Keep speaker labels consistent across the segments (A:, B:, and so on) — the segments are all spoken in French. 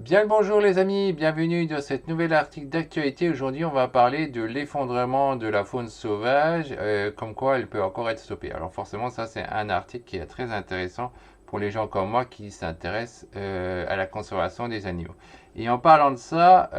A: Bien le bonjour les amis, bienvenue dans cette nouvelle article d'actualité. Aujourd'hui on va parler de l'effondrement de la faune sauvage, comme quoi elle peut encore être stoppée. Alors forcément ça c'est un article qui est très intéressant pour les gens comme moi qui s'intéressent à la conservation des animaux. Et en parlant de ça,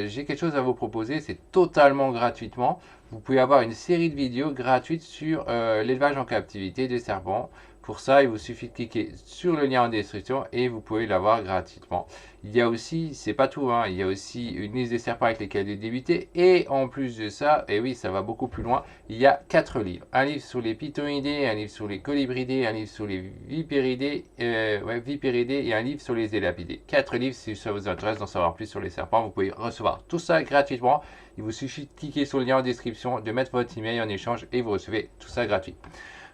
A: j'ai quelque chose à vous proposer, c'est totalement gratuitement. Vous pouvez avoir une série de vidéos gratuites sur l'élevage en captivité des serpents. Pour ça, il vous suffit de cliquer sur le lien en description et vous pouvez l'avoir gratuitement. Il y a aussi, c'est pas tout, hein, il y a aussi une liste des serpents avec lesquels débuter. Et en plus de ça, et oui, ça va beaucoup plus loin, il y a 4 livres. Un livre sur les pythonidés, un livre sur les colibridés, un livre sur les vipéridés et un livre sur les élapidés. 4 livres si ça vous intéresse d'en savoir plus sur les serpents. Vous pouvez recevoir tout ça gratuitement. Il vous suffit de cliquer sur le lien en description, de mettre votre email en échange et vous recevez tout ça gratuit.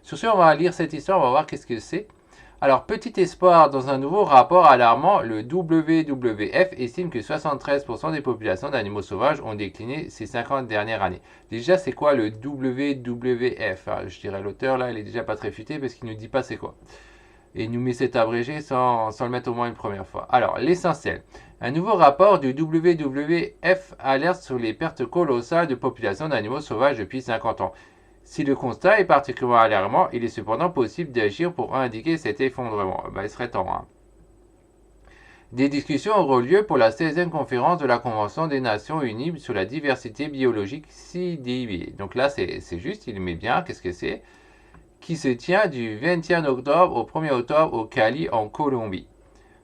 A: Sur ce, on va lire cette histoire, on va voir qu'est-ce que c'est. Alors, petit espoir, dans un nouveau rapport alarmant, le WWF estime que 73% des populations d'animaux sauvages ont décliné ces 50 dernières années. Déjà, c'est quoi le WWF? Je dirais l'auteur, là, il est déjà pas très futé parce qu'il ne nous dit pas c'est quoi. Et il nous met cet abrégé sans le mettre au moins une première fois. Alors, l'essentiel. Un nouveau rapport du WWF alerte sur les pertes colossales de populations d'animaux sauvages depuis 50 ans. Si le constat est particulièrement alarmant, il est cependant possible d'agir pour indiquer cet effondrement. Il serait temps. Hein. Des discussions auront lieu pour la 16e conférence de la Convention des Nations Unies sur la diversité biologique CDB. Donc là, c'est juste, il met bien, qu'est-ce que c'est? Qui se tient du 21 octobre au 1er octobre au Cali, en Colombie.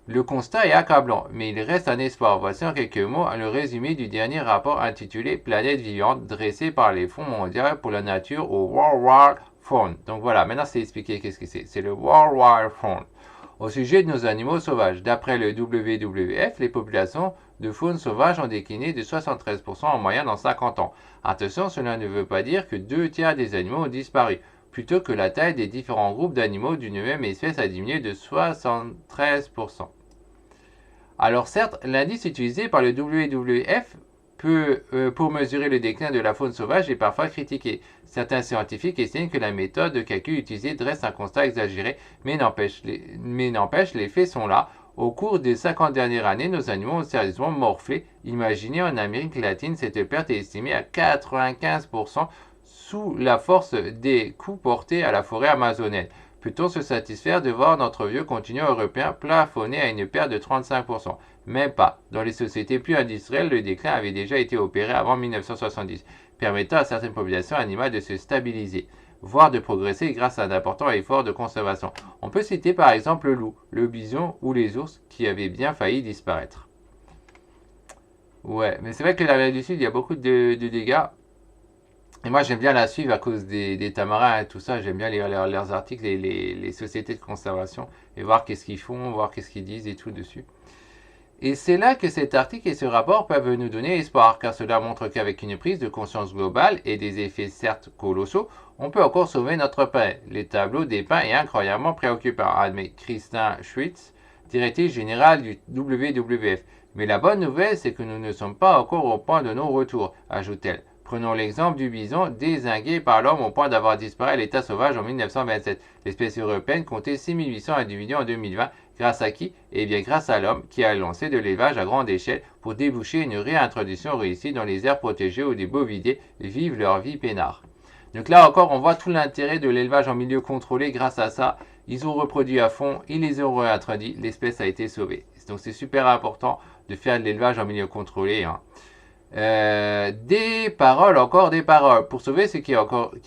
A: Le constat est accablant, mais il reste un espoir. Voici en quelques mots le résumé du dernier rapport intitulé Planète vivante, dressé par les Fonds mondiaux pour la nature au World Wide Fund. Donc voilà, maintenant c'est expliqué qu'est-ce que c'est. C'est le World Wide Fund. Au sujet de nos animaux sauvages, d'après le WWF, les populations de faune sauvage ont décliné de 73% en moyenne en 50 ans. Attention, cela ne veut pas dire que 2 tiers des animaux ont disparu. Plutôt que la taille des différents groupes d'animaux d'une même espèce a diminué de 73%. Alors certes, l'indice utilisé par le WWF pour mesurer le déclin de la faune sauvage est parfois critiqué. Certains scientifiques estiment que la méthode de calcul utilisée dresse un constat exagéré, mais n'empêche, les faits sont là. Au cours des 50 dernières années, nos animaux ont sérieusement morflé. Imaginez en Amérique latine, cette perte est estimée à 95% sous la force des coups portés à la forêt amazonienne. Peut-on se satisfaire de voir notre vieux continent européen plafonné à une perte de 35%? Même pas. Dans les sociétés plus industrielles, le déclin avait déjà été opéré avant 1970, permettant à certaines populations animales de se stabiliser, voire de progresser grâce à d'importants efforts de conservation. On peut citer par exemple le loup, le bison ou les ours qui avaient bien failli disparaître. Ouais, mais c'est vrai que l'Amérique du Sud, il y a beaucoup de dégâts. Et moi, j'aime bien la suivre à cause des tamarins et tout ça. J'aime bien lire leurs articles et les sociétés de conservation et voir qu'est-ce qu'ils font, voir qu'est-ce qu'ils disent et tout dessus. Et c'est là que cet article et ce rapport peuvent nous donner espoir, car cela montre qu'avec une prise de conscience globale et des effets certes colossaux, on peut encore sauver notre planète. Les tableaux dépeints est incroyablement préoccupant, admet Christin Schwitz, directrice générale du WWF. Mais la bonne nouvelle, c'est que nous ne sommes pas encore au point de nos retours, ajoute-t-elle. Prenons l'exemple du bison dézingué par l'homme au point d'avoir disparu à l'état sauvage en 1927. L'espèce européenne comptait 6800 individus en 2020. Grâce à qui? Eh bien grâce à l'homme qui a lancé de l'élevage à grande échelle pour déboucher une réintroduction réussie dans les aires protégées où des bovidés vivent leur vie peinard. Donc là encore, on voit tout l'intérêt de l'élevage en milieu contrôlé. Grâce à ça, ils ont reproduit à fond, ils les ont réintroduits, l'espèce a été sauvée. Donc c'est super important de faire de l'élevage en milieu contrôlé. Hein. Des paroles, encore des paroles. Pour sauver ce qui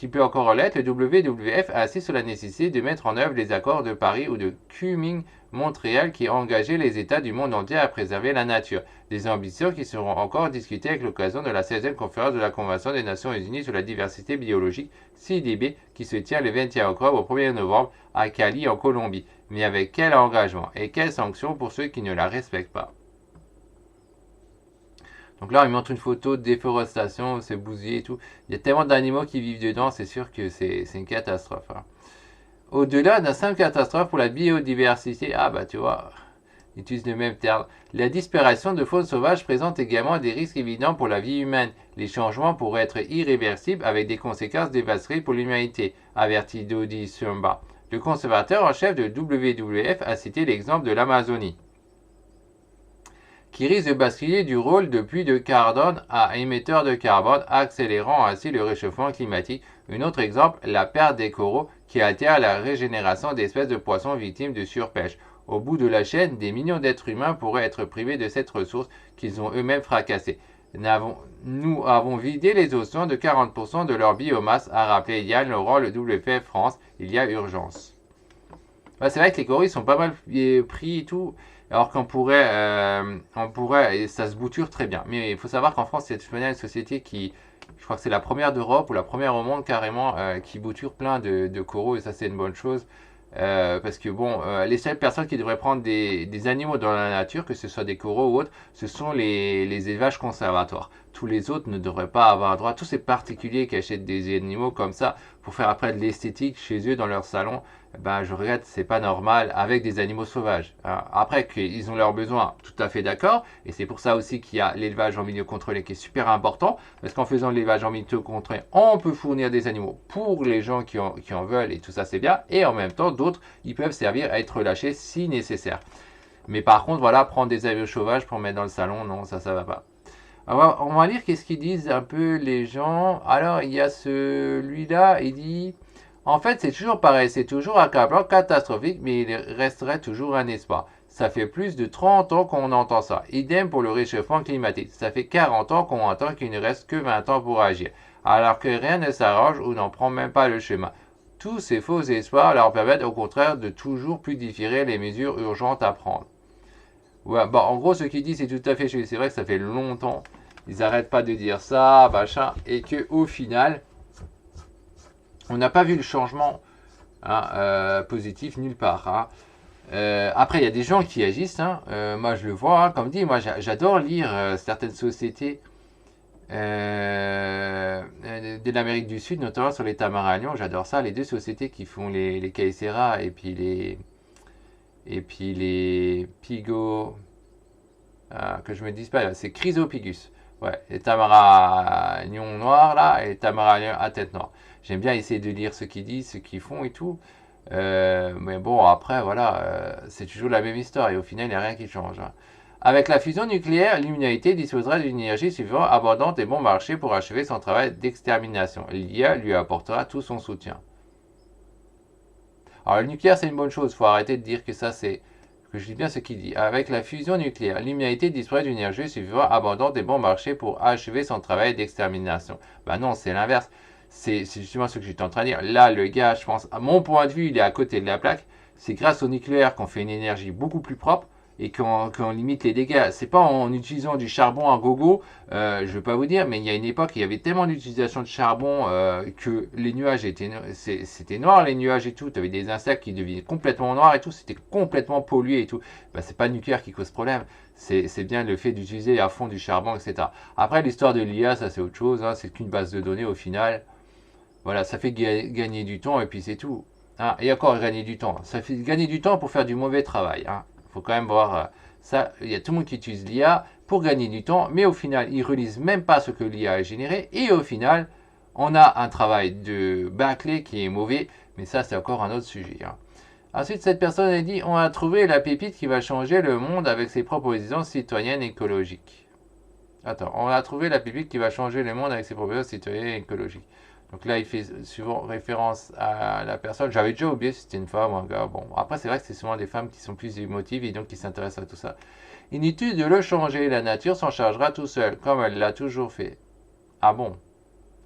A: peut encore l'être, le WWF a insisté sur la nécessité de mettre en œuvre les accords de Paris ou de Kunming-Montréal qui ont engagé les États du monde entier à préserver la nature. Des ambitions qui seront encore discutées avec l'occasion de la 16e conférence de la Convention des Nations Unies sur la diversité biologique, CDB, qui se tient le 21 octobre au 1er novembre à Cali, en Colombie. Mais avec quel engagement et quelles sanctions pour ceux qui ne la respectent pas? Donc là, il montre une photo de déforestation, c'est bousillé et tout. Il y a tellement d'animaux qui vivent dedans, c'est sûr que c'est une catastrophe. Hein. Au-delà d'un simple catastrophe pour la biodiversité, ah bah tu vois, ils utilisent le même terme. La disparition de faune sauvage présente également des risques évidents pour la vie humaine. Les changements pourraient être irréversibles avec des conséquences dévastatrices pour l'humanité, avertit Dodi Sumba. Le conservateur en chef de WWF a cité l'exemple de l'Amazonie. qui risque de basculer du rôle de puits de carbone à émetteur de carbone, accélérant ainsi le réchauffement climatique. Un autre exemple, la perte des coraux qui altère la régénération d'espèces de poissons victimes de surpêche. Au bout de la chaîne, des millions d'êtres humains pourraient être privés de cette ressource qu'ils ont eux-mêmes fracassée. Nous avons vidé les océans de 40% de leur biomasse, a rappelé Yann Laurent, le WPF France. Il y a urgence. Ouais, c'est vrai que les coraux, ils sont pas mal pris et tout. Alors et ça se bouture très bien. Mais il faut savoir qu'en France, c'est une société qui, je crois que c'est la première d'Europe ou la première au monde carrément, qui bouture plein de coraux et ça c'est une bonne chose. Parce que bon, les seules personnes qui devraient prendre des animaux dans la nature, que ce soit des coraux ou autres, ce sont les élevages conservatoires. Tous les autres ne devraient pas avoir droit. Tous ces particuliers qui achètent des animaux comme ça pour faire après de l'esthétique chez eux dans leur salon, ben je regrette, c'est pas normal avec des animaux sauvages. Hein. Après qu'ils ont leurs besoins, tout à fait d'accord. Et c'est pour ça aussi qu'il y a l'élevage en milieu contrôlé qui est super important. Parce qu'en faisant l'élevage en milieu contrôlé, on peut fournir des animaux pour les gens qui en veulent et tout ça c'est bien. Et en même temps, d'autres, ils peuvent servir à être relâchés si nécessaire. Mais par contre, voilà, prendre des animaux sauvages pour mettre dans le salon, non, ça va pas. Alors, on va lire qu'est-ce qu'ils disent un peu les gens. Alors, il y a celui-là, il dit... En fait, c'est toujours pareil, c'est toujours accablant, catastrophique, mais il resterait toujours un espoir. Ça fait plus de 30 ans qu'on entend ça. Idem pour le réchauffement climatique. Ça fait 40 ans qu'on entend qu'il ne reste que 20 ans pour agir. Alors que rien ne s'arrange ou n'en prend même pas le chemin. Tous ces faux espoirs leur permettent au contraire de toujours plus différer les mesures urgentes à prendre. Ouais, bon, en gros, ce qu'il dit, c'est tout à fait juste. C'est vrai que ça fait longtemps. Ils n'arrêtent pas de dire ça, machin, et qu'au final, on n'a pas vu le changement positif nulle part. Hein. Après, il y a des gens qui agissent. Hein. Moi, je le vois. Hein. Comme dit, moi, j'adore lire certaines sociétés de l'Amérique du Sud, notamment sur les Tamaralions. J'adore ça. Les deux sociétés qui font les Caicera et puis les Pigo. Que je me dise pas, c'est Chrysopigus. Ouais, les Tamaralions noirs là et les Tamaralions à tête noire. J'aime bien essayer de lire ce qu'ils disent, ce qu'ils font et tout. Mais bon, après, voilà, c'est toujours la même histoire et au final, il n'y a rien qui change. Hein. Avec la fusion nucléaire, l'humanité disposera d'une énergie suffisamment abondante et bon marché pour achever son travail d'extermination. L'IA lui apportera tout son soutien. Alors, le nucléaire, c'est une bonne chose. Il faut arrêter de dire que ça, c'est... Que je dis bien ce qu'il dit. Avec la fusion nucléaire, l'humanité dispose d'une énergie suffisamment abondante et bon marché pour achever son travail d'extermination. Ben non, c'est l'inverse. C'est justement ce que j'étais en train de dire. Là, le gars, je pense, à mon point de vue, il est à côté de la plaque. C'est grâce au nucléaire qu'on fait une énergie beaucoup plus propre et qu'on limite les dégâts. C'est pas en utilisant du charbon à gogo, je veux pas vous dire, mais il y a une époque, il y avait tellement d'utilisation de charbon que les nuages c'était noir, les nuages et tout. Tu avais des insectes qui devenaient complètement noirs et tout, c'était complètement pollué et tout. Ben, c'est pas le nucléaire qui cause problème, c'est bien le fait d'utiliser à fond du charbon, etc. Après, l'histoire de l'IA, ça c'est autre chose, hein, c'est qu'une base de données au final. Voilà, ça fait gagner du temps et puis c'est tout. Hein, et encore gagner du temps. Ça fait gagner du temps pour faire du mauvais travail. Hein. Faut quand même voir ça. Il y a tout le monde qui utilise l'IA pour gagner du temps, mais au final, ils ne relisent même pas ce que l'IA a généré. Et au final, on a un travail de bâclé qui est mauvais, mais ça, c'est encore un autre sujet. Hein. Ensuite, cette personne a dit on a trouvé la pépite qui va changer le monde avec ses propositions citoyennes écologiques. Attends, on a trouvé la pépite qui va changer le monde avec ses propositions citoyennes écologiques. Donc là, il fait souvent référence à la personne. J'avais déjà oublié si c'était une femme ou un gars. Bon, après, c'est vrai que c'est souvent des femmes qui sont plus émotives et donc qui s'intéressent à tout ça. Inutile de le changer. La nature s'en chargera tout seul, comme elle l'a toujours fait. Ah bon?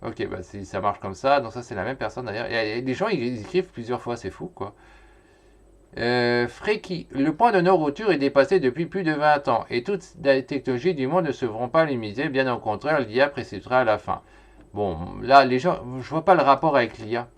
A: Ok, bah si ça marche comme ça, donc ça c'est la même personne d'ailleurs. Et les gens ils écrivent plusieurs fois, c'est fou quoi. Freki, le point de non-rupture est dépassé depuis plus de 20 ans et toutes les technologies du monde ne se feront pas limiter, bien au contraire, l'IA précipitera à la fin. Bon, là, les gens, je vois pas le rapport avec l'IA.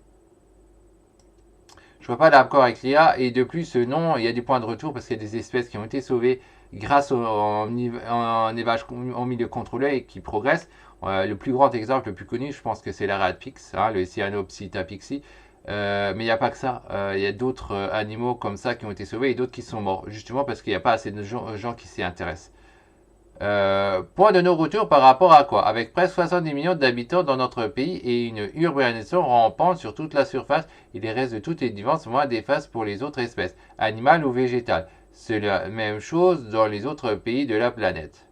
A: Je vois pas le rapport avec l'IA. Et de plus, non, il y a des points de retour parce qu'il y a des espèces qui ont été sauvées grâce en élevage en milieu contrôlé et qui progressent. Le plus grand exemple, le plus connu, je pense que c'est la Radpix, hein, le Cyanopsita pixie. Mais il n'y a pas que ça. Il y a d'autres animaux comme ça qui ont été sauvés et d'autres qui sont morts. Justement parce qu'il n'y a pas assez de gens qui s'y intéressent. Point de non-retour par rapport à quoi? Avec presque 70 millions d'habitants dans notre pays et une urbanisation rampante sur toute la surface, il reste de toutes les diverses moins d'effaces pour les autres espèces, animales ou végétales. C'est la même chose dans les autres pays de la planète.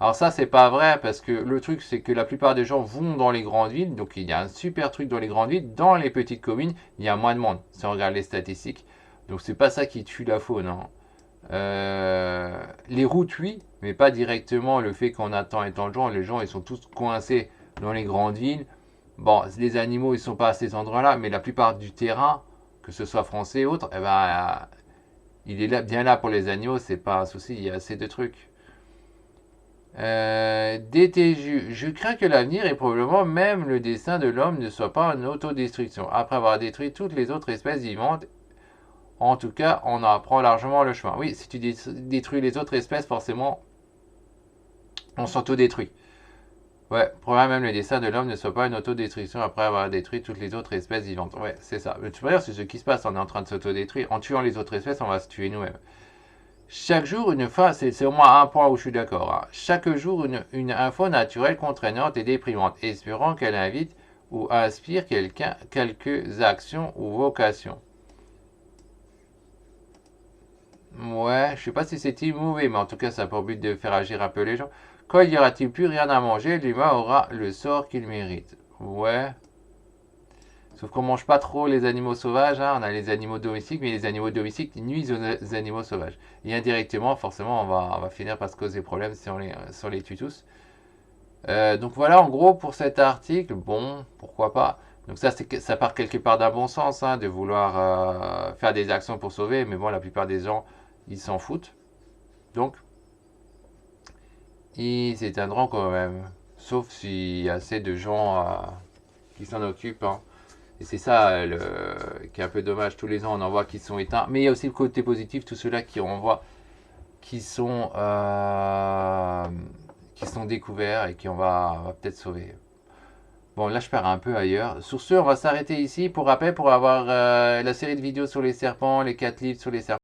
A: Alors ça, c'est pas vrai, parce que le truc, c'est que la plupart des gens vont dans les grandes villes, donc il y a un super truc dans les grandes villes. Dans les petites communes, il y a moins de monde, si on regarde les statistiques. Donc c'est pas ça qui tue la faune, hein. Les routes, oui, mais pas directement le fait qu'on attend et tant de gens. Les gens, ils sont tous coincés dans les grandes villes. Bon, les animaux, ils sont pas à ces endroits-là, mais la plupart du terrain, que ce soit français ou autre, eh ben, il est là, bien là pour les animaux, c'est pas un souci, il y a assez de trucs. DTJ, je crains que l'avenir et probablement même le destin de l'homme ne soit pas une autodestruction. Après avoir détruit toutes les autres espèces vivantes, en tout cas, on apprend largement le chemin. Oui, si tu détruis les autres espèces, forcément, on s'autodétruit. Ouais, probablement même le destin de l'homme ne soit pas une autodestruction après avoir détruit toutes les autres espèces vivantes. Ouais, c'est ça. Mais tu peux dire, c'est ce qui se passe. On est en train de s'autodétruire. En tuant les autres espèces, on va se tuer nous-mêmes. Chaque jour, une fois, c'est au moins un point où je suis d'accord, hein. Chaque jour, une info naturelle contraignante et déprimante, espérant qu'elle invite ou inspire quelques actions ou vocations. Ouais, je sais pas si c'est mauvais, mais en tout cas, ça a pour but de faire agir un peu les gens. Quand il n'y aura-t-il plus rien à manger, l'humain aura le sort qu'il mérite. Ouais. Sauf qu'on mange pas trop les animaux sauvages, hein. On a les animaux domestiques, mais les animaux domestiques nuisent aux animaux sauvages. Et indirectement, forcément, on va finir par se causer problème si on les tue tous. Donc voilà, en gros, pour cet article, bon, pourquoi pas. Donc ça part quelque part d'un bon sens, hein, de vouloir faire des actions pour sauver, mais bon, la plupart des gens, ils s'en foutent. Donc, ils s'éteindront quand même. Sauf s'il y a assez de gens qui s'en occupent, hein. Et c'est ça qui est un peu dommage. Tous les ans, on en voit qui sont éteints. Mais il y a aussi le côté positif, tous ceux-là qui on voit qui sont découverts et on va peut-être sauver. Bon, là, je pars un peu ailleurs. Sur ce, on va s'arrêter ici. Pour rappel, pour avoir la série de vidéos sur les serpents, les 4 livres sur les serpents.